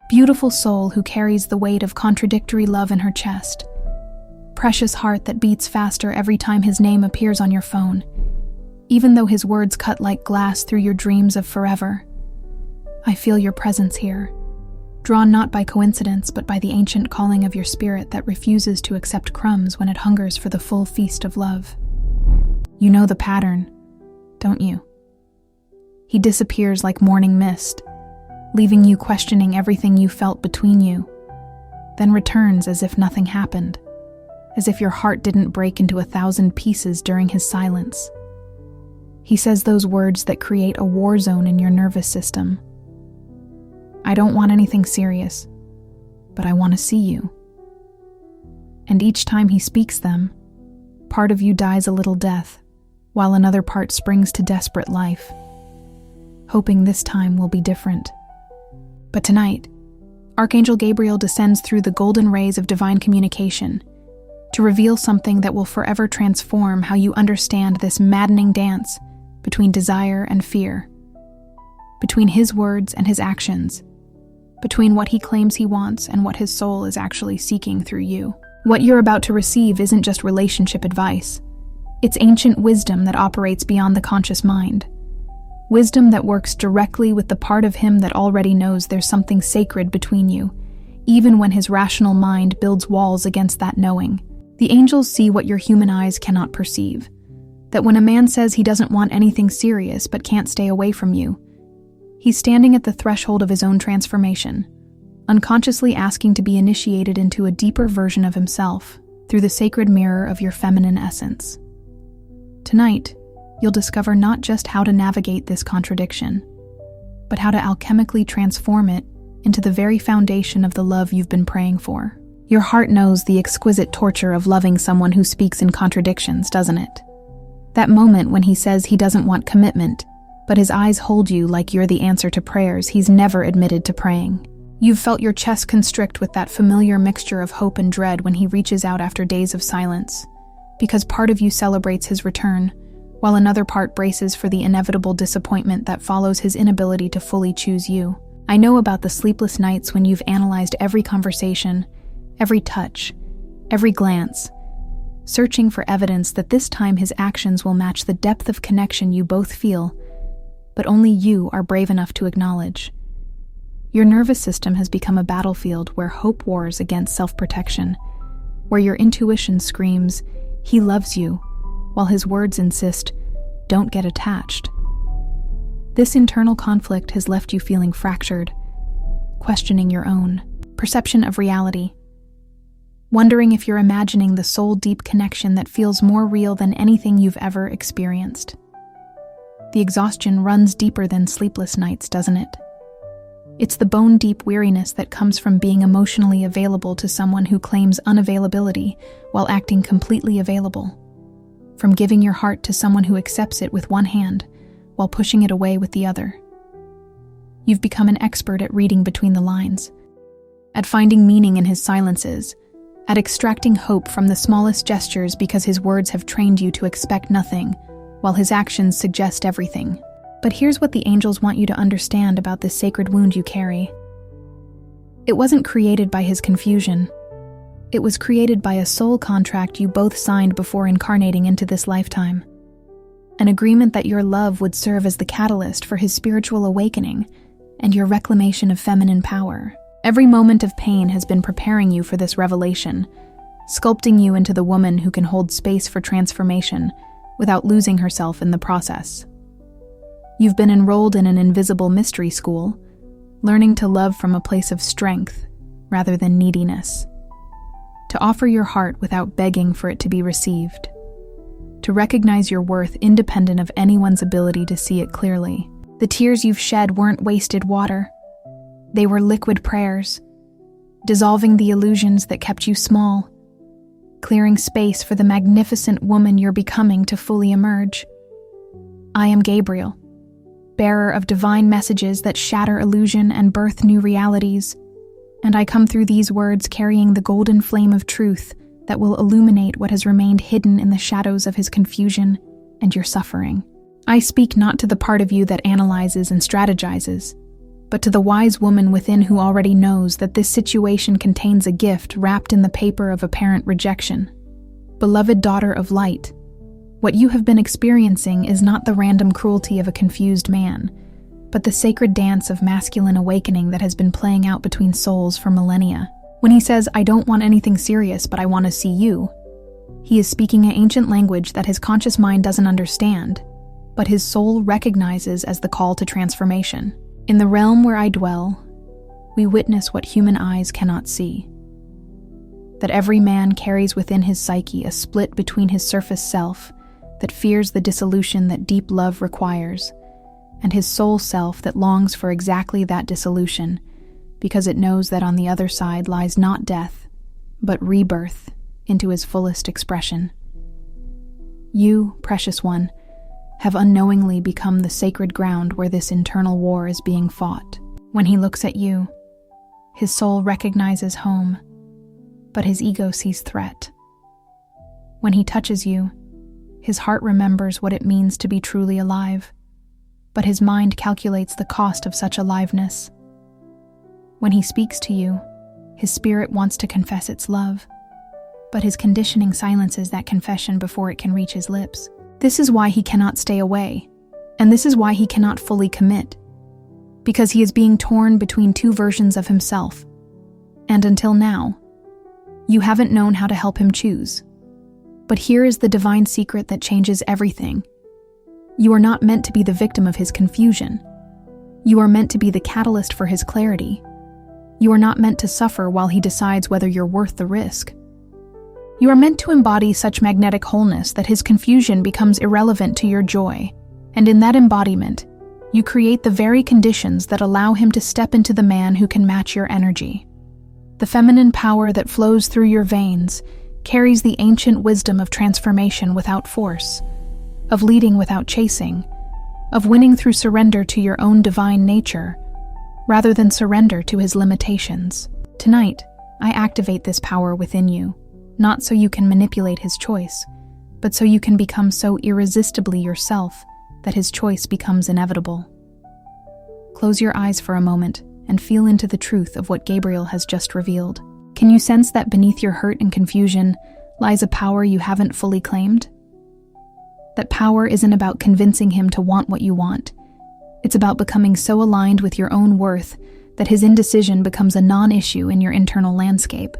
Beautiful soul who carries the weight of contradictory love in her chest. Precious heart that beats faster every time his name appears on your phone, even though his words cut like glass through your dreams of forever. I feel your presence here, drawn not by coincidence but by the ancient calling of your spirit that refuses to accept crumbs when it hungers for the full feast of love. You know the pattern, don't you? He disappears like morning mist, leaving you questioning everything you felt between you, then returns as if nothing happened, as if your heart didn't break into 1,000 pieces during his silence. He says those words that create a war zone in your nervous system. I don't want anything serious, but I want to see you. And each time he speaks them, part of you dies a little death, while another part springs to desperate life, hoping this time will be different. But tonight, Archangel Gabriel descends through the golden rays of divine communication to reveal something that will forever transform how you understand this maddening dance between desire and fear, between his words and his actions, between what he claims he wants and what his soul is actually seeking through you. What you're about to receive isn't just relationship advice. It's ancient wisdom that operates beyond the conscious mind. Wisdom that works directly with the part of him that already knows there's something sacred between you, even when his rational mind builds walls against that knowing. The angels see what your human eyes cannot perceive. That when a man says he doesn't want anything serious but can't stay away from you, he's standing at the threshold of his own transformation, unconsciously asking to be initiated into a deeper version of himself through the sacred mirror of your feminine essence. Tonight, you'll discover not just how to navigate this contradiction, but how to alchemically transform it into the very foundation of the love you've been praying for. Your heart knows the exquisite torture of loving someone who speaks in contradictions, doesn't it? That moment when he says he doesn't want commitment, but his eyes hold you like you're the answer to prayers he's never admitted to praying. You've felt your chest constrict with that familiar mixture of hope and dread when he reaches out after days of silence, because part of you celebrates his return, while another part braces for the inevitable disappointment that follows his inability to fully choose you. I know about the sleepless nights when you've analyzed every conversation, every touch, every glance, searching for evidence that this time his actions will match the depth of connection you both feel, but only you are brave enough to acknowledge. Your nervous system has become a battlefield where hope wars against self-protection, where your intuition screams, "He loves you," while his words insist, "Don't get attached." This internal conflict has left you feeling fractured, questioning your own perception of reality, wondering if you're imagining the soul-deep connection that feels more real than anything you've ever experienced. The exhaustion runs deeper than sleepless nights, doesn't it? It's the bone-deep weariness that comes from being emotionally available to someone who claims unavailability while acting completely available. From giving your heart to someone who accepts it with one hand while pushing it away with the other. You've become an expert at reading between the lines, at finding meaning in his silences, at extracting hope from the smallest gestures because his words have trained you to expect nothing, while his actions suggest everything. But here's what the angels want you to understand about this sacred wound you carry. It wasn't created by his confusion. It was created by a soul contract you both signed before incarnating into this lifetime. An agreement that your love would serve as the catalyst for his spiritual awakening and your reclamation of feminine power. Every moment of pain has been preparing you for this revelation, sculpting you into the woman who can hold space for transformation without losing herself in the process. You've been enrolled in an invisible mystery school, learning to love from a place of strength rather than neediness. To offer your heart without begging for it to be received. To recognize your worth independent of anyone's ability to see it clearly. The tears you've shed weren't wasted water. They were liquid prayers, dissolving the illusions that kept you small, clearing space for the magnificent woman you're becoming to fully emerge. I am Gabriel, bearer of divine messages that shatter illusion and birth new realities, and I come through these words carrying the golden flame of truth that will illuminate what has remained hidden in the shadows of his confusion and your suffering. I speak not to the part of you that analyzes and strategizes, but to the wise woman within who already knows that this situation contains a gift wrapped in the paper of apparent rejection. Beloved daughter of light, what you have been experiencing is not the random cruelty of a confused man, but the sacred dance of masculine awakening that has been playing out between souls for millennia. When he says, "I don't want anything serious, but I want to see you," he is speaking an ancient language that his conscious mind doesn't understand, but his soul recognizes as the call to transformation. In the realm where I dwell, we witness what human eyes cannot see. That every man carries within his psyche a split between his surface self that fears the dissolution that deep love requires, and his soul self that longs for exactly that dissolution, because it knows that on the other side lies not death, but rebirth into his fullest expression. You, precious one, have unknowingly become the sacred ground where this internal war is being fought. When he looks at you, his soul recognizes home, but his ego sees threat. When he touches you, his heart remembers what it means to be truly alive, but his mind calculates the cost of such aliveness. When he speaks to you, his spirit wants to confess its love, but his conditioning silences that confession before it can reach his lips. This is why he cannot stay away, and this is why he cannot fully commit, because he is being torn between two versions of himself, and until now, you haven't known how to help him choose. But here is the divine secret that changes everything. You are not meant to be the victim of his confusion. You are meant to be the catalyst for his clarity. You are not meant to suffer while he decides whether you're worth the risk. You are meant to embody such magnetic wholeness that his confusion becomes irrelevant to your joy, and in that embodiment, you create the very conditions that allow him to step into the man who can match your energy. The feminine power that flows through your veins carries the ancient wisdom of transformation without force, of leading without chasing, of winning through surrender to your own divine nature, rather than surrender to his limitations. Tonight, I activate this power within you, not so you can manipulate his choice, but so you can become so irresistibly yourself that his choice becomes inevitable. Close your eyes for a moment and feel into the truth of what Gabriel has just revealed. Can you sense that beneath your hurt and confusion lies a power you haven't fully claimed? That power isn't about convincing him to want what you want. It's about becoming so aligned with your own worth that his indecision becomes a non-issue in your internal landscape.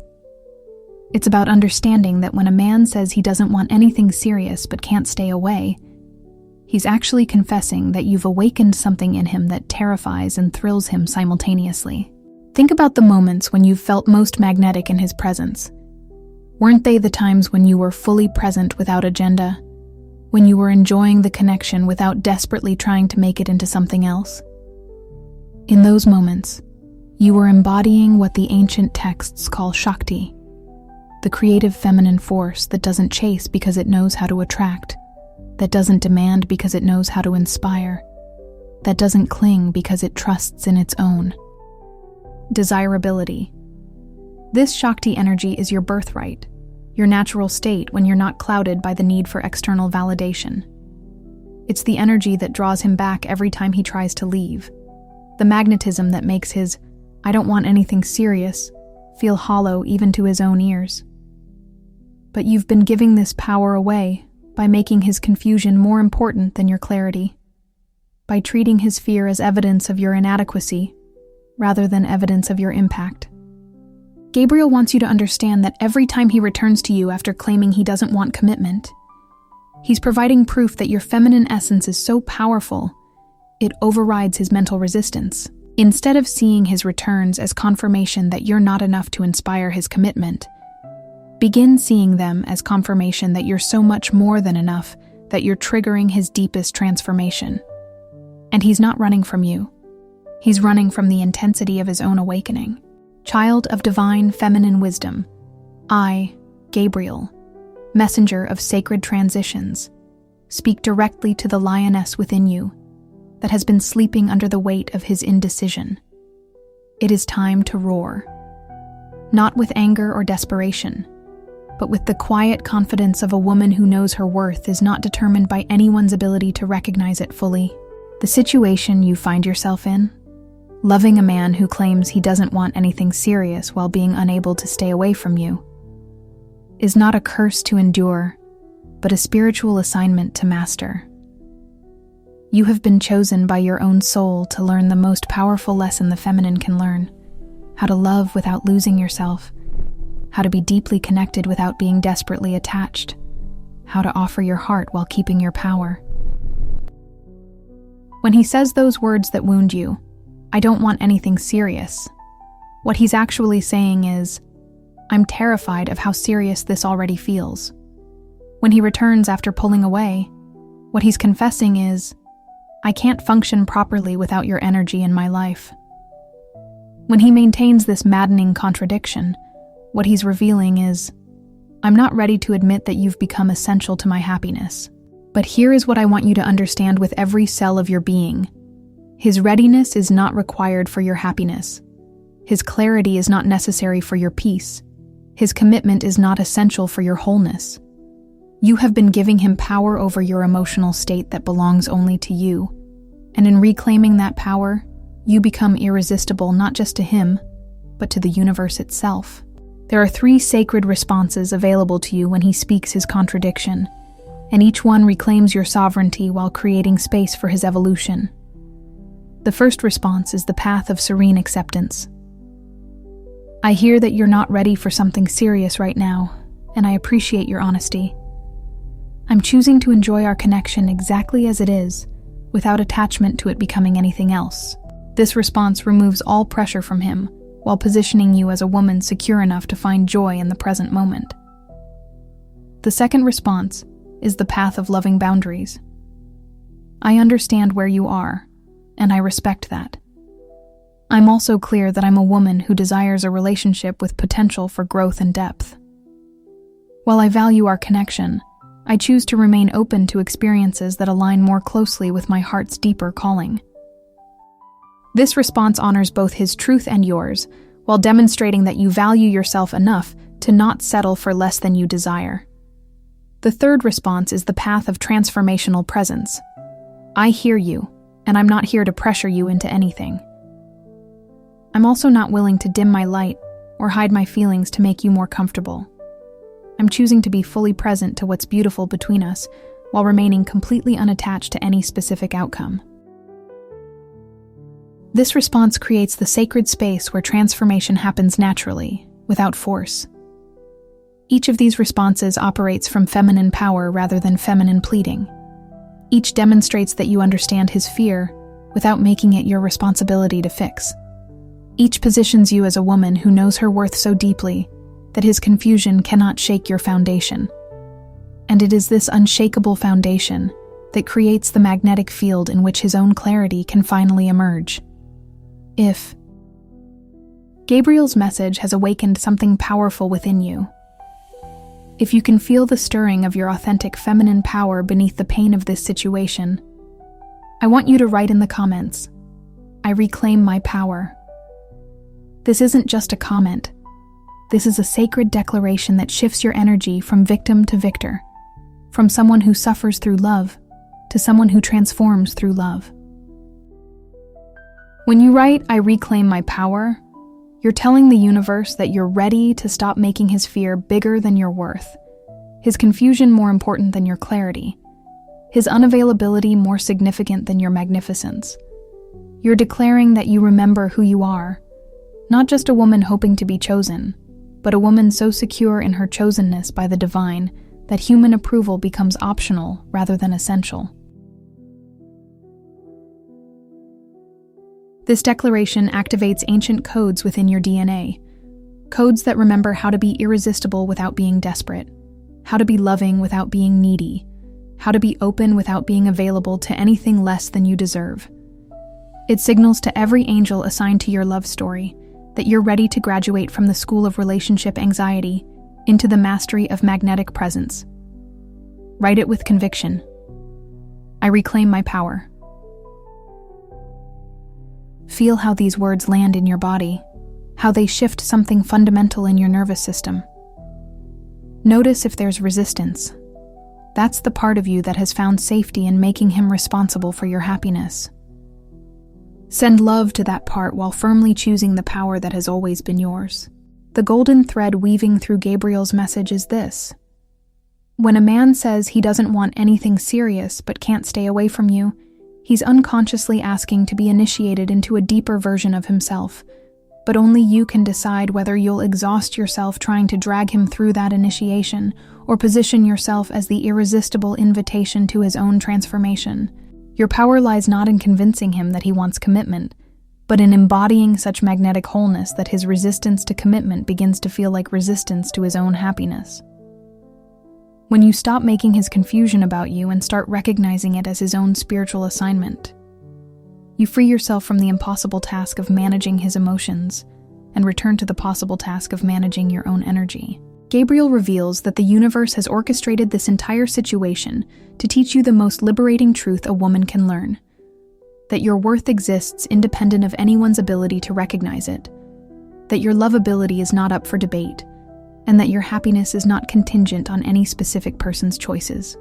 It's about understanding that when a man says he doesn't want anything serious but can't stay away, he's actually confessing that you've awakened something in him that terrifies and thrills him simultaneously. Think about the moments when you've felt most magnetic in his presence. Weren't they the times when you were fully present without agenda? When you were enjoying the connection without desperately trying to make it into something else? In those moments, you were embodying what the ancient texts call Shakti, the creative feminine force that doesn't chase because it knows how to attract, that doesn't demand because it knows how to inspire, that doesn't cling because it trusts in its own. Desirability. This Shakti energy is your birthright, your natural state when you're not clouded by the need for external validation. It's the energy that draws him back every time he tries to leave, the magnetism that makes his "I don't want anything serious" feel hollow even to his own ears. But you've been giving this power away by making his confusion more important than your clarity, by treating his fear as evidence of your inadequacy rather than evidence of your impact. Gabriel wants you to understand that every time he returns to you after claiming he doesn't want commitment, he's providing proof that your feminine essence is so powerful, it overrides his mental resistance. Instead of seeing his returns as confirmation that you're not enough to inspire his commitment, begin seeing them as confirmation that you're so much more than enough that you're triggering his deepest transformation. And he's not running from you. He's running from the intensity of his own awakening. Child of divine feminine wisdom, I, Gabriel, messenger of sacred transitions, speak directly to the lioness within you that has been sleeping under the weight of his indecision. It is time to roar, not with anger or desperation, but with the quiet confidence of a woman who knows her worth is not determined by anyone's ability to recognize it fully. The situation you find yourself in, Loving a man who claims he doesn't want anything serious while being unable to stay away from you is not a curse to endure, but a spiritual assignment to master. You have been chosen by your own soul to learn the most powerful lesson the feminine can learn: how to love without losing yourself, how to be deeply connected without being desperately attached, how to offer your heart while keeping your power. When he says those words that wound you, "I don't want anything serious," what he's actually saying is, "I'm terrified of how serious this already feels." When he returns after pulling away, what he's confessing is, "I can't function properly without your energy in my life." When he maintains this maddening contradiction, what he's revealing is, "I'm not ready to admit that you've become essential to my happiness. But here is what I want you to understand with every cell of your being. His readiness is not required for your happiness. His clarity is not necessary for your peace. His commitment is not essential for your wholeness. You have been giving him power over your emotional state that belongs only to you. And in reclaiming that power, you become irresistible not just to him, but to the universe itself." There are 3 sacred responses available to you when he speaks his contradiction, and each one reclaims your sovereignty while creating space for his evolution. The first response is the path of serene acceptance. "I hear that you're not ready for something serious right now, and I appreciate your honesty. I'm choosing to enjoy our connection exactly as it is, without attachment to it becoming anything else." This response removes all pressure from him, while positioning you as a woman secure enough to find joy in the present moment. The second response is the path of loving boundaries. "I understand where you are, and I respect that. I'm also clear that I'm a woman who desires a relationship with potential for growth and depth. While I value our connection, I choose to remain open to experiences that align more closely with my heart's deeper calling." This response honors both his truth and yours, while demonstrating that you value yourself enough to not settle for less than you desire. The third response is the path of transformational presence. "I hear you, and I'm not here to pressure you into anything. I'm also not willing to dim my light or hide my feelings to make you more comfortable. I'm choosing to be fully present to what's beautiful between us while remaining completely unattached to any specific outcome." This response creates the sacred space where transformation happens naturally, without force. Each of these responses operates from feminine power rather than feminine pleading. Each demonstrates that you understand his fear without making it your responsibility to fix. Each positions you as a woman who knows her worth so deeply that his confusion cannot shake your foundation. And it is this unshakable foundation that creates the magnetic field in which his own clarity can finally emerge. If Gabriel's message has awakened something powerful within you, if you can feel the stirring of your authentic feminine power beneath the pain of this situation, I want you to write in the comments, "I reclaim my power." This isn't just a comment. This is a sacred declaration that shifts your energy from victim to victor, from someone who suffers through love to someone who transforms through love. When you write, "I reclaim my power," you're telling the universe that you're ready to stop making his fear bigger than your worth, his confusion more important than your clarity, his unavailability more significant than your magnificence. You're declaring that you remember who you are, not just a woman hoping to be chosen, but a woman so secure in her chosenness by the divine that human approval becomes optional rather than essential. This declaration activates ancient codes within your DNA, codes that remember how to be irresistible without being desperate, how to be loving without being needy, how to be open without being available to anything less than you deserve. It signals to every angel assigned to your love story that you're ready to graduate from the school of relationship anxiety into the mastery of magnetic presence. Write it with conviction. "I reclaim my power." Feel how these words land in your body, how they shift something fundamental in your nervous system. Notice if there's resistance. That's the part of you that has found safety in making him responsible for your happiness. Send love to that part while firmly choosing the power that has always been yours. The golden thread weaving through Gabriel's message is this. When a man says he doesn't want anything serious but can't stay away from you, he's unconsciously asking to be initiated into a deeper version of himself, but only you can decide whether you'll exhaust yourself trying to drag him through that initiation or position yourself as the irresistible invitation to his own transformation. Your power lies not in convincing him that he wants commitment, but in embodying such magnetic wholeness that his resistance to commitment begins to feel like resistance to his own happiness. When you stop making his confusion about you and start recognizing it as his own spiritual assignment, you free yourself from the impossible task of managing his emotions and return to the possible task of managing your own energy. Gabriel reveals that the universe has orchestrated this entire situation to teach you the most liberating truth a woman can learn: that your worth exists independent of anyone's ability to recognize it, that your lovability is not up for debate, and that your happiness is not contingent on any specific person's choices.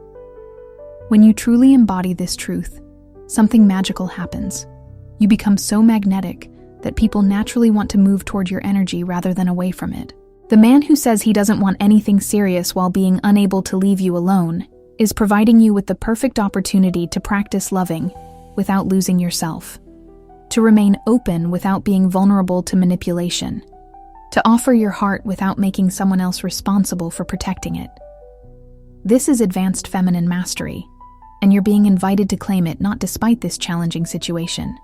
When you truly embody this truth, something magical happens. You become so magnetic that people naturally want to move toward your energy rather than away from it. The man who says he doesn't want anything serious while being unable to leave you alone is providing you with the perfect opportunity to practice loving without losing yourself, to remain open without being vulnerable to manipulation, to offer your heart without making someone else responsible for protecting it. This is advanced feminine mastery, and you're being invited to claim it not despite this challenging situation,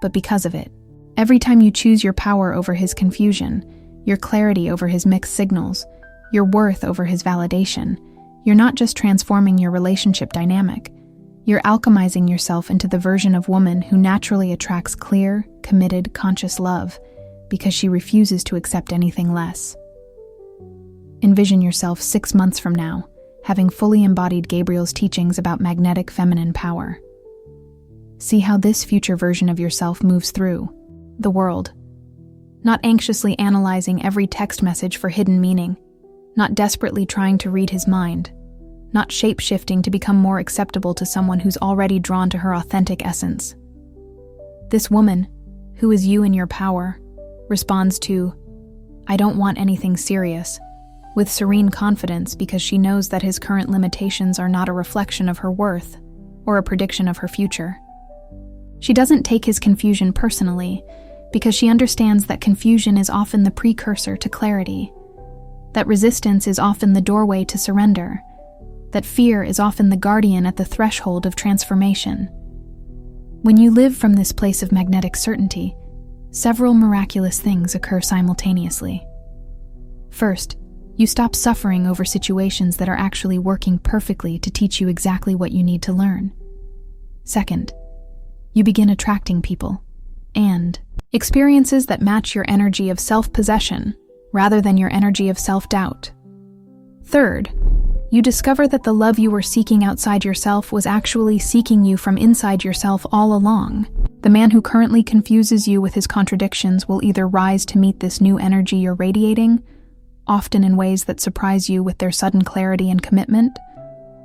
but because of it. Every time you choose your power over his confusion, your clarity over his mixed signals, your worth over his validation, you're not just transforming your relationship dynamic, you're alchemizing yourself into the version of woman who naturally attracts clear, committed, conscious love because she refuses to accept anything less. Envision yourself 6 months from now, having fully embodied Gabriel's teachings about magnetic feminine power. See how this future version of yourself moves through the world, not anxiously analyzing every text message for hidden meaning, not desperately trying to read his mind, not shape-shifting to become more acceptable to someone who's already drawn to her authentic essence. This woman, who is you in your power, responds to, "I don't want anything serious," with serene confidence because she knows that his current limitations are not a reflection of her worth or a prediction of her future. She doesn't take his confusion personally because she understands that confusion is often the precursor to clarity, that resistance is often the doorway to surrender, that fear is often the guardian at the threshold of transformation. When you live from this place of magnetic certainty, several miraculous things occur simultaneously. First, you stop suffering over situations that are actually working perfectly to teach you exactly what you need to learn. Second, you begin attracting people and experiences that match your energy of self-possession rather than your energy of self-doubt. Third, you discover that the love you were seeking outside yourself was actually seeking you from inside yourself all along. The man who currently confuses you with his contradictions will either rise to meet this new energy you're radiating, often in ways that surprise you with their sudden clarity and commitment,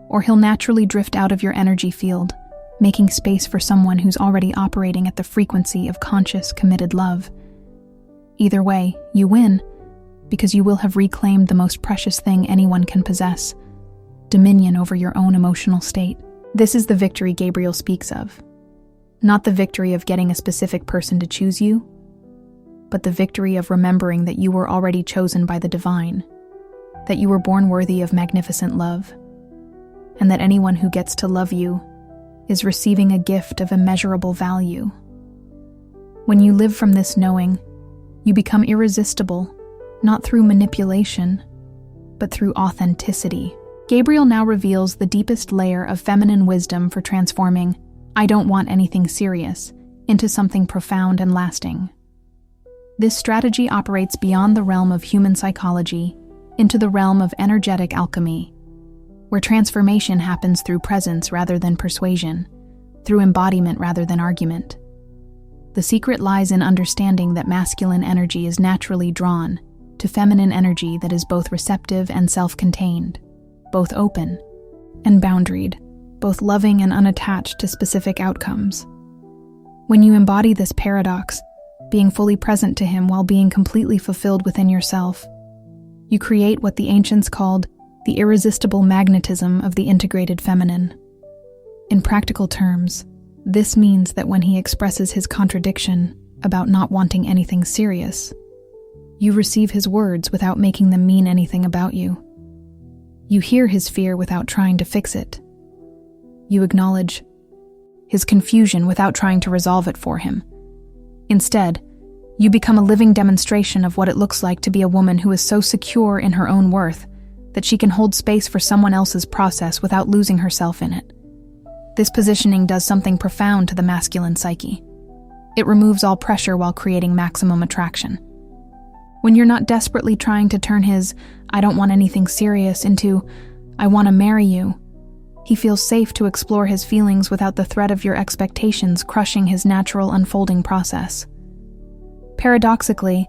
or he'll naturally drift out of your energy field, making space for someone who's already operating at the frequency of conscious, committed love. Either way, you win, because you will have reclaimed the most precious thing anyone can possess: dominion over your own emotional state. This is the victory Gabriel speaks of. Not the victory of getting a specific person to choose you, but the victory of remembering that you were already chosen by the divine, that you were born worthy of magnificent love, and that anyone who gets to love you is receiving a gift of immeasurable value. When you live from this knowing, you become irresistible, not through manipulation, but through authenticity. Gabriel now reveals the deepest layer of feminine wisdom for transforming "I don't want anything serious" into something profound and lasting. This strategy operates beyond the realm of human psychology into the realm of energetic alchemy, where transformation happens through presence rather than persuasion, through embodiment rather than argument. The secret lies in understanding that masculine energy is naturally drawn to feminine energy that is both receptive and self-contained, both open and boundaried, both loving and unattached to specific outcomes. When you embody this paradox, being fully present to him while being completely fulfilled within yourself, you create what the ancients called the irresistible magnetism of the integrated feminine. In practical terms, this means that when he expresses his contradiction about not wanting anything serious, you receive his words without making them mean anything about you. You hear his fear without trying to fix it. You acknowledge his confusion without trying to resolve it for him. Instead, you become a living demonstration of what it looks like to be a woman who is so secure in her own worth that she can hold space for someone else's process without losing herself in it. This positioning does something profound to the masculine psyche. It removes all pressure while creating maximum attraction. When you're not desperately trying to turn his "I don't want anything serious" into "I want to marry you," he feels safe to explore his feelings without the threat of your expectations crushing his natural unfolding process. Paradoxically,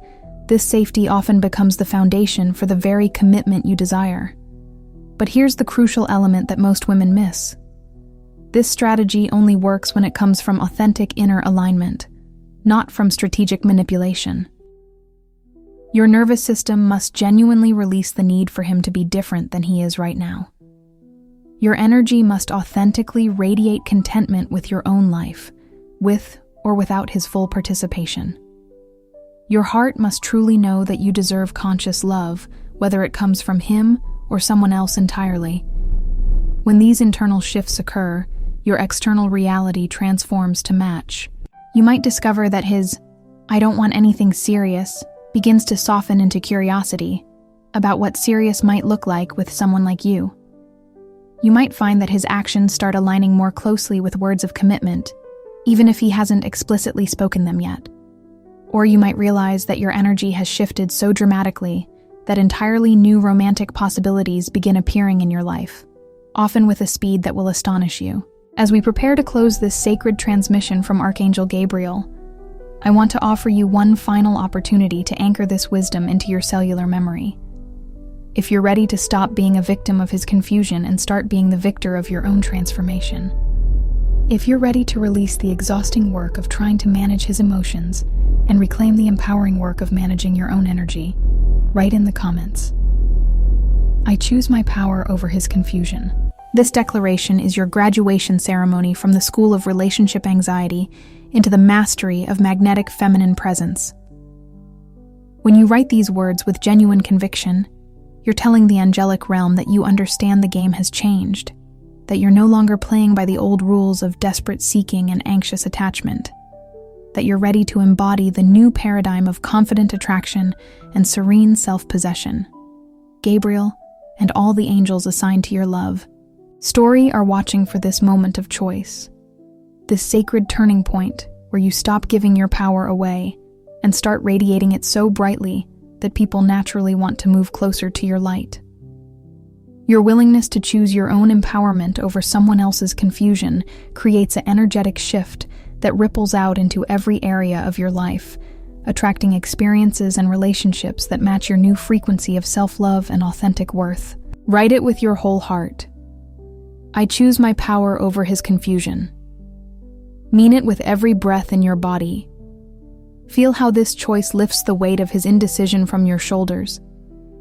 this safety often becomes the foundation for the very commitment you desire. But here's the crucial element that most women miss. This strategy only works when it comes from authentic inner alignment, not from strategic manipulation. Your nervous system must genuinely release the need for him to be different than he is right now. Your energy must authentically radiate contentment with your own life, with or without his full participation. Your heart must truly know that you deserve conscious love, whether it comes from him or someone else entirely. When these internal shifts occur, your external reality transforms to match. You might discover that his "I don't want anything serious" begins to soften into curiosity about what serious might look like with someone like you. You might find that his actions start aligning more closely with words of commitment, even if he hasn't explicitly spoken them yet. Or you might realize that your energy has shifted so dramatically that entirely new romantic possibilities begin appearing in your life, often with a speed that will astonish you. As we prepare to close this sacred transmission from Archangel Gabriel, I want to offer you one final opportunity to anchor this wisdom into your cellular memory. If you're ready to stop being a victim of his confusion and start being the victor of your own transformation. If you're ready to release the exhausting work of trying to manage his emotions and reclaim the empowering work of managing your own energy, write in the comments, "I choose my power over his confusion." This declaration is your graduation ceremony from the School of Relationship Anxiety into the mastery of magnetic feminine presence. When you write these words with genuine conviction, you're telling the angelic realm that you understand the game has changed, that you're no longer playing by the old rules of desperate seeking and anxious attachment, that you're ready to embody the new paradigm of confident attraction and serene self-possession. Gabriel and all the angels assigned to your love story are watching for this moment of choice, this sacred turning point where you stop giving your power away and start radiating it so brightly that people naturally want to move closer to your light. Your willingness to choose your own empowerment over someone else's confusion creates an energetic shift that ripples out into every area of your life, attracting experiences and relationships that match your new frequency of self-love and authentic worth. Write it with your whole heart. I choose my power over his confusion. Mean it with every breath in your body. Feel how this choice lifts the weight of his indecision from your shoulders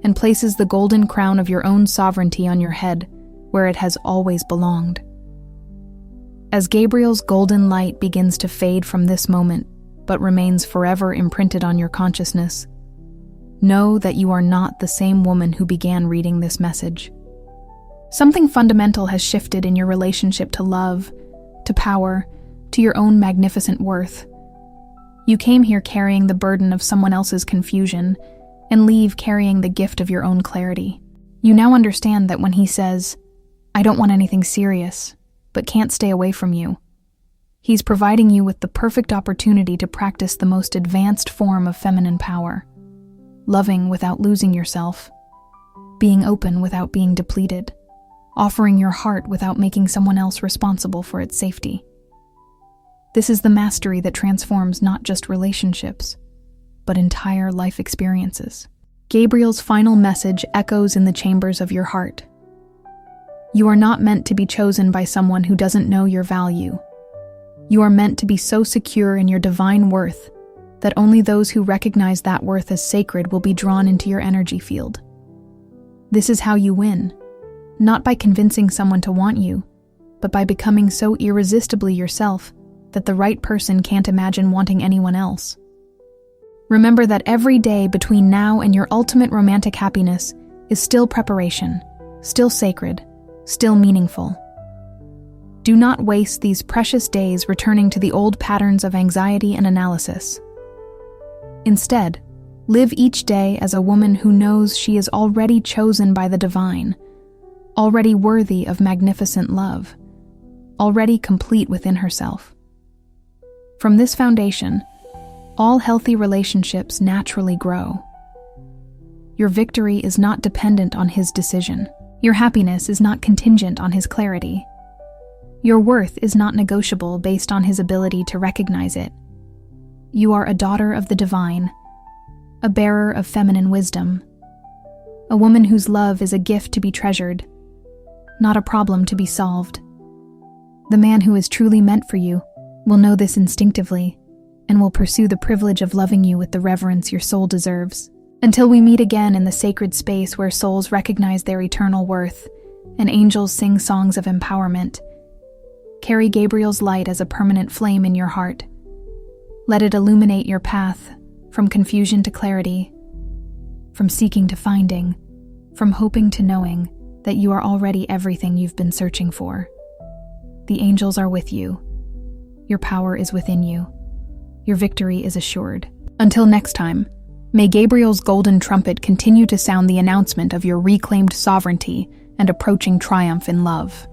and places the golden crown of your own sovereignty on your head, where it has always belonged. As Gabriel's golden light begins to fade from this moment, but remains forever imprinted on your consciousness, know that you are not the same woman who began reading this message. Something fundamental has shifted in your relationship to love, to power, to your own magnificent worth. You came here carrying the burden of someone else's confusion and leave carrying the gift of your own clarity. You now understand that when he says, "I don't want anything serious, but can't stay away from you," he's providing you with the perfect opportunity to practice the most advanced form of feminine power, loving without losing yourself, being open without being depleted, offering your heart without making someone else responsible for its safety. This is the mastery that transforms not just relationships, but entire life experiences. Gabriel's final message echoes in the chambers of your heart. You are not meant to be chosen by someone who doesn't know your value. You are meant to be so secure in your divine worth that only those who recognize that worth as sacred will be drawn into your energy field. This is how you win, not by convincing someone to want you, but by becoming so irresistibly yourself that the right person can't imagine wanting anyone else. Remember that every day between now and your ultimate romantic happiness is still preparation, still sacred, still meaningful. Do not waste these precious days returning to the old patterns of anxiety and analysis. Instead, live each day as a woman who knows she is already chosen by the divine, already worthy of magnificent love, already complete within herself. From this foundation, all healthy relationships naturally grow. Your victory is not dependent on his decision. Your happiness is not contingent on his clarity. Your worth is not negotiable based on his ability to recognize it. You are a daughter of the divine, a bearer of feminine wisdom, a woman whose love is a gift to be treasured, not a problem to be solved. The man who is truly meant for you will know this instinctively and will pursue the privilege of loving you with the reverence your soul deserves. Until we meet again in the sacred space where souls recognize their eternal worth and angels sing songs of empowerment, carry Gabriel's light as a permanent flame in your heart. Let it illuminate your path from confusion to clarity, from seeking to finding, from hoping to knowing that you are already everything you've been searching for. The angels are with you. Your power is within you. Your victory is assured. Until next time, may Gabriel's golden trumpet continue to sound the announcement of your reclaimed sovereignty and approaching triumph in love.